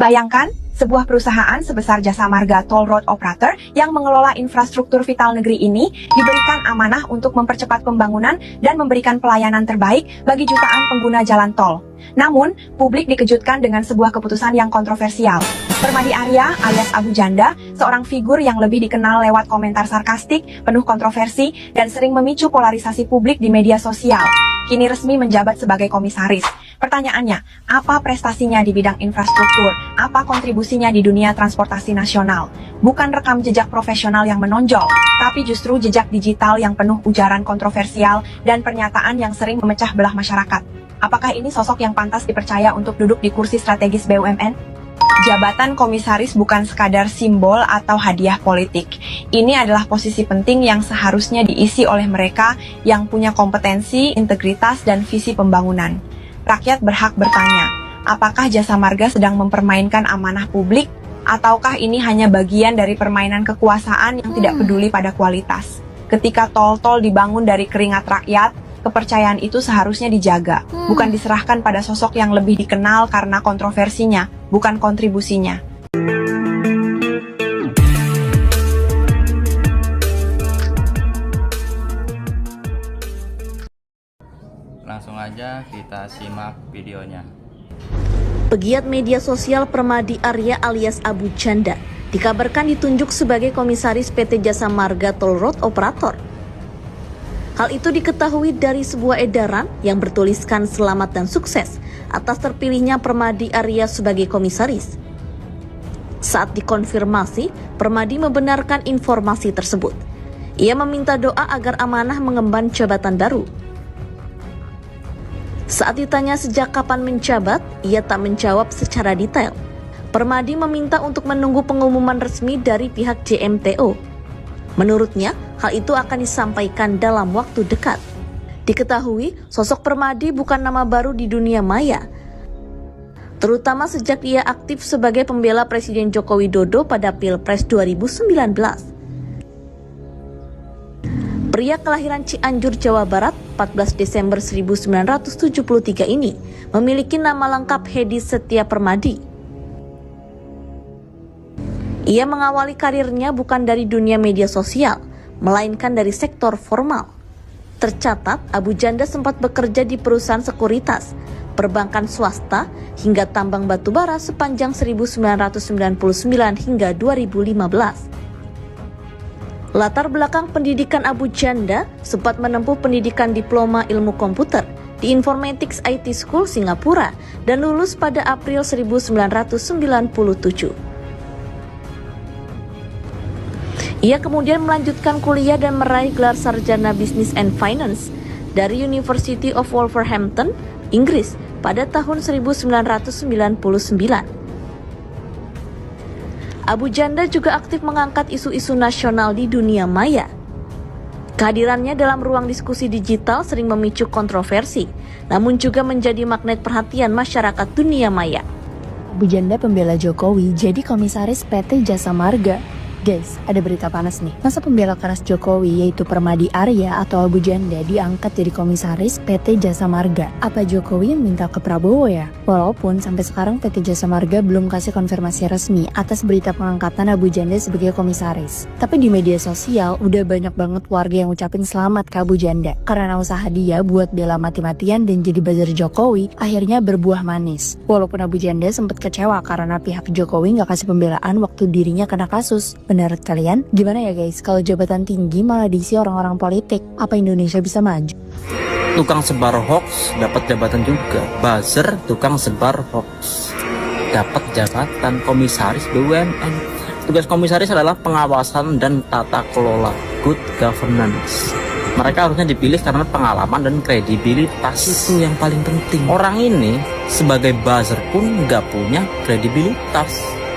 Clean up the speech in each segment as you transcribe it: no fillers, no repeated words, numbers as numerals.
Bayangkan, sebuah perusahaan sebesar Jasa Marga Toll Road Operator yang mengelola infrastruktur vital negeri ini diberikan amanah untuk mempercepat pembangunan dan memberikan pelayanan terbaik bagi jutaan pengguna jalan tol. Namun, publik dikejutkan dengan sebuah keputusan yang kontroversial. Permadi Arya alias Abu Janda, seorang figur yang lebih dikenal lewat komentar sarkastik, penuh kontroversi, dan sering memicu polarisasi publik di media sosial, kini resmi menjabat sebagai komisaris. Pertanyaannya, apa prestasinya di bidang infrastruktur? Apa kontribusinya di dunia transportasi nasional? Bukan rekam jejak profesional yang menonjol, tapi justru jejak digital yang penuh ujaran kontroversial dan pernyataan yang sering memecah belah masyarakat. Apakah ini sosok yang pantas dipercaya untuk duduk di kursi strategis BUMN? Jabatan komisaris bukan sekadar simbol atau hadiah politik. Ini adalah posisi penting yang seharusnya diisi oleh mereka yang punya kompetensi, integritas, dan visi pembangunan. Rakyat berhak bertanya, apakah Jasa Marga sedang mempermainkan amanah publik, ataukah ini hanya bagian dari permainan kekuasaan yang tidak peduli pada kualitas? Ketika tol-tol dibangun dari keringat rakyat, kepercayaan itu seharusnya dijaga, bukan diserahkan pada sosok yang lebih dikenal karena kontroversinya, bukan kontribusinya. Langsung aja kita simak videonya. Pegiat media sosial Permadi Arya alias Abu Janda dikabarkan ditunjuk sebagai komisaris PT Jasa Marga Toll Road Operator. Hal itu diketahui dari sebuah edaran yang bertuliskan selamat dan sukses atas terpilihnya Permadi Arya sebagai komisaris. Saat dikonfirmasi, Permadi membenarkan informasi tersebut. Ia meminta doa agar amanah mengemban jabatan baru. Saat ditanya sejak kapan menjabat, ia tak menjawab secara detail. Permadi meminta untuk menunggu pengumuman resmi dari pihak JMTO. Menurutnya, hal itu akan disampaikan dalam waktu dekat. Diketahui, sosok Permadi bukan nama baru di dunia maya, terutama sejak ia aktif sebagai pembela Presiden Joko Widodo pada Pilpres 2019. Pria kelahiran Cianjur, Jawa Barat, 14 Desember 1973 ini memiliki nama lengkap Hedi Setia Permadi. Ia mengawali karirnya bukan dari dunia media sosial, melainkan dari sektor formal. Tercatat, Abu Janda sempat bekerja di perusahaan sekuritas, perbankan swasta, hingga tambang batubara sepanjang 1999 hingga 2015. Latar belakang pendidikan Abu Janda sempat menempuh pendidikan diploma ilmu komputer di Informatics IT School Singapura dan lulus pada April 1997. Ia kemudian melanjutkan kuliah dan meraih gelar sarjana Business and Finance dari University of Wolverhampton, Inggris pada tahun 1999. Abu Janda juga aktif mengangkat isu-isu nasional di dunia maya. Kehadirannya dalam ruang diskusi digital sering memicu kontroversi, namun juga menjadi magnet perhatian masyarakat dunia maya. Abu Janda pembela Jokowi jadi komisaris PT Jasa Marga. Guys, ada berita panas nih. Masa pembela keras Jokowi yaitu Permadi Arya atau Abu Janda diangkat jadi komisaris PT Jasa Marga. Apa Jokowi yang minta ke Prabowo ya? Walaupun sampai sekarang PT Jasa Marga belum kasih konfirmasi resmi atas berita pengangkatan Abu Janda sebagai komisaris. Tapi di media sosial udah banyak banget warga yang ucapin selamat ke Abu Janda karena usaha dia buat bela mati-matian dan jadi buzzer Jokowi akhirnya berbuah manis. Walaupun Abu Janda sempat kecewa karena pihak Jokowi nggak kasih pembelaan waktu dirinya kena kasus. Menurut kalian, gimana ya guys kalau jabatan tinggi malah diisi orang-orang politik? Apa Indonesia bisa maju? Tukang sebar hoax dapat jabatan juga. Buzzer tukang sebar hoax dapat jabatan komisaris BUMN. Tugas komisaris adalah pengawasan dan tata kelola, good governance. Mereka harusnya dipilih karena pengalaman dan kredibilitas itu yang paling penting. Orang ini sebagai buzzer pun nggak punya kredibilitas,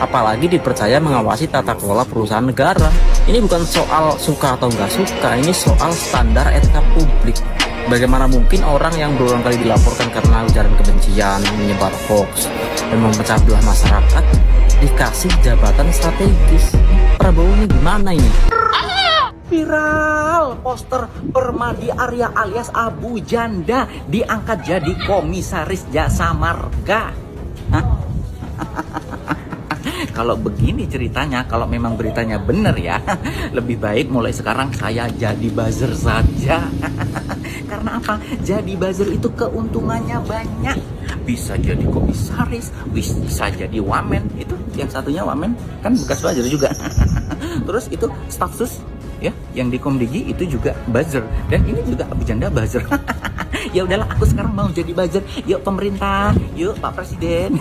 apalagi dipercaya mengawasi tata kelola perusahaan negara. Ini bukan soal suka atau nggak suka, ini soal standar etika publik. Bagaimana mungkin orang yang berulang kali dilaporkan karena ujaran kebencian, menyebar hoax, dan memecah belah masyarakat dikasih jabatan strategis? Prabowo ini gimana ini? Viral poster Permadi Arya alias Abu Janda diangkat jadi komisaris Jasa Marga. Hah? kalau begini ceritanya, kalau memang beritanya benar ya, lebih baik mulai sekarang saya jadi buzzer saja. Karena apa? Jadi buzzer itu keuntungannya banyak. Bisa jadi komisaris, bisa jadi wamen. Itu yang satunya wamen kan bekas buzzer juga. Terus itu staf sus ya, yang di Komdigi itu juga buzzer, dan ini juga Abu Janda buzzer. Ya udahlah, aku sekarang mau jadi buzzer. Yuk pemerintah, yuk Pak Presiden,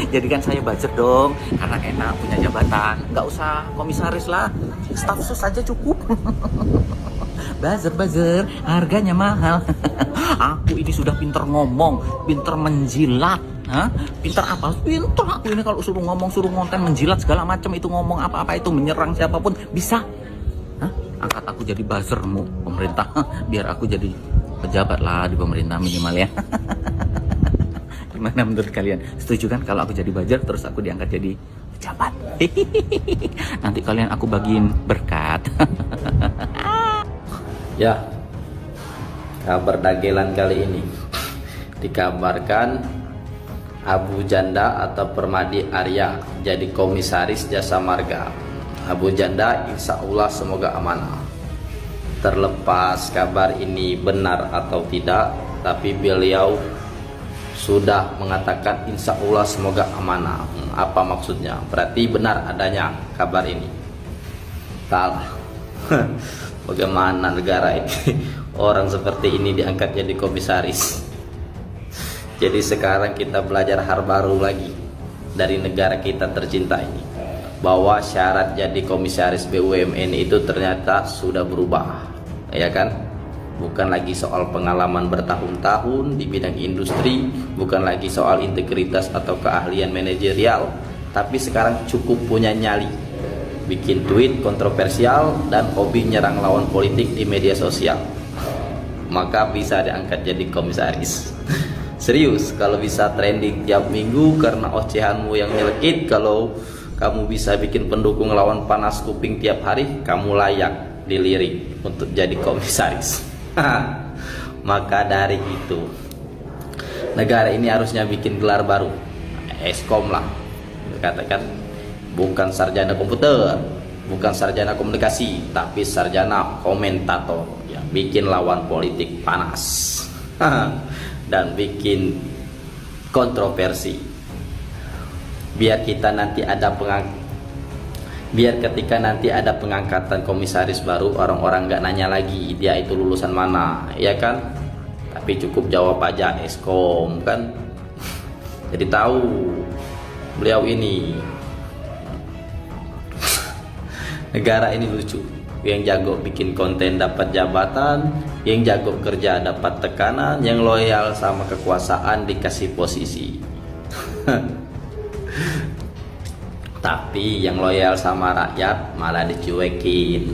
jadikan saya buzzer dong, karena enak punya jabatan. Nggak usah komisaris lah, staf sus saja cukup. Buzzer, harganya mahal. Aku ini sudah pinter ngomong, pinter menjilat. Hah? Pinter apa? Pinter aku ini kalau suruh ngomong, suruh ngonten, menjilat segala macam itu, ngomong apa-apa itu, menyerang siapapun bisa. Hah? Angkat aku jadi buzzermu pemerintah, biar aku jadi pejabat lah di pemerintah minimal ya. Gimana menurut kalian? Setuju kan kalau aku jadi buzzer terus aku diangkat jadi pejabat? Nanti kalian aku bagiin berkat. Ya, kabar dagelan kali ini dikabarkan Abu Janda atau Permadi Arya jadi komisaris Jasa Marga. Abu Janda insya Allah semoga amanah. Terlepas kabar ini benar atau tidak, tapi beliau sudah mengatakan insya Allah semoga amanah. Apa maksudnya? Berarti benar adanya kabar ini. Salah. Bagaimana negara ini orang seperti ini diangkat jadi komisaris? Jadi sekarang kita belajar hal baru lagi dari negara kita tercinta ini, bahwa syarat jadi komisaris BUMN itu ternyata sudah berubah, ya kan? Bukan lagi soal pengalaman bertahun-tahun di bidang industri, bukan lagi soal integritas atau keahlian manajerial, tapi sekarang cukup punya nyali, bikin tweet kontroversial, dan hobi nyerang lawan politik di media sosial, maka bisa diangkat jadi komisaris. Serius, kalau bisa trending tiap minggu karena ocehanmu yang nyelekit, kalau kamu bisa bikin pendukung lawan panas kuping tiap hari, kamu layak dilirik untuk jadi komisaris. Maka dari itu, negara ini harusnya bikin gelar baru, Eskom lah, katakan. Bukan sarjana komputer, bukan sarjana komunikasi, tapi sarjana komentator yang bikin lawan politik panas dan bikin kontroversi. Biar kita nanti ada biar ketika nanti ada pengangkatan komisaris baru, orang-orang nggak nanya lagi dia itu lulusan mana, ya kan? Tapi cukup jawab aja Eskom kan. Jadi tahu beliau ini. Negara ini lucu, yang jago bikin konten dapat jabatan, yang jago kerja dapat tekanan, yang loyal sama kekuasaan dikasih posisi. Tapi yang loyal sama rakyat malah dicuekin.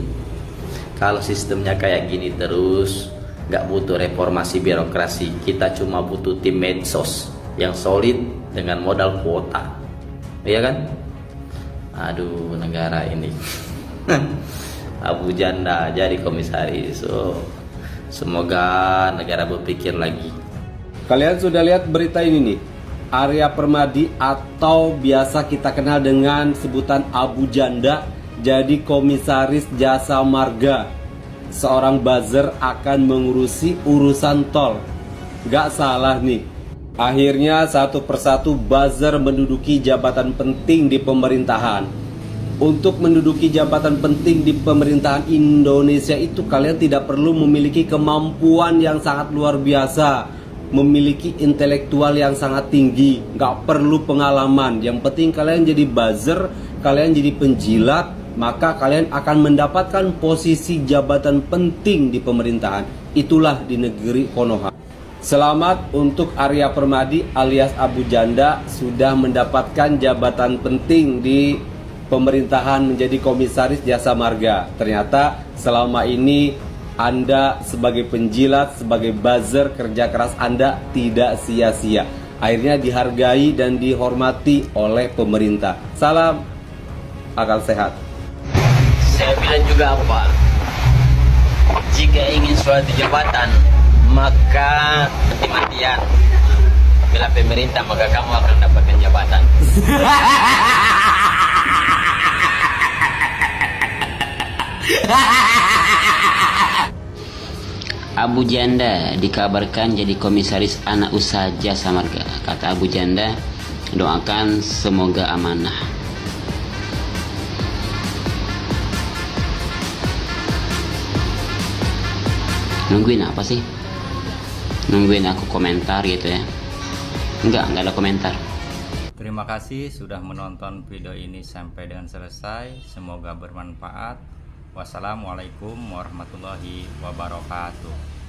Kalau sistemnya kayak gini terus, nggak butuh reformasi birokrasi, kita cuma butuh tim medsos yang solid dengan modal kuota, iya kan? Aduh, negara ini. Abu Janda jadi komisaris. Semoga negara berpikir lagi. Kalian sudah lihat berita ini nih, Arya Permadi atau biasa kita kenal dengan sebutan Abu Janda jadi komisaris Jasa Marga. Seorang buzzer akan mengurusi urusan tol. Gak salah nih. Akhirnya satu persatu buzzer menduduki jabatan penting di pemerintahan. Untuk menduduki jabatan penting di pemerintahan Indonesia itu kalian tidak perlu memiliki kemampuan yang sangat luar biasa, memiliki intelektual yang sangat tinggi, nggak perlu pengalaman. Yang penting kalian jadi buzzer, kalian jadi penjilat, maka kalian akan mendapatkan posisi jabatan penting di pemerintahan. Itulah di negeri Konoha. Selamat untuk Arya Permadi alias Abu Janda sudah mendapatkan jabatan penting di pemerintahan menjadi komisaris Jasa Marga. Ternyata selama ini Anda sebagai penjilat, sebagai buzzer, kerja keras Anda tidak sia-sia. Akhirnya dihargai dan dihormati oleh pemerintah. Salam akal sehat. Saya bilang juga apa, jika ingin suatu jabatan maka mati-matian bela pemerintah, maka kamu akan dapatkan jabatan. Abu Janda dikabarkan jadi komisaris anak usaha Jasa Marga. Kata Abu Janda, doakan semoga amanah. Nungguin apa sih? Nungguin aku komentar gitu ya? Enggak ada komentar. Terima kasih sudah menonton video ini sampai dengan selesai. Semoga bermanfaat. Wassalamualaikum warahmatullahi wabarakatuh.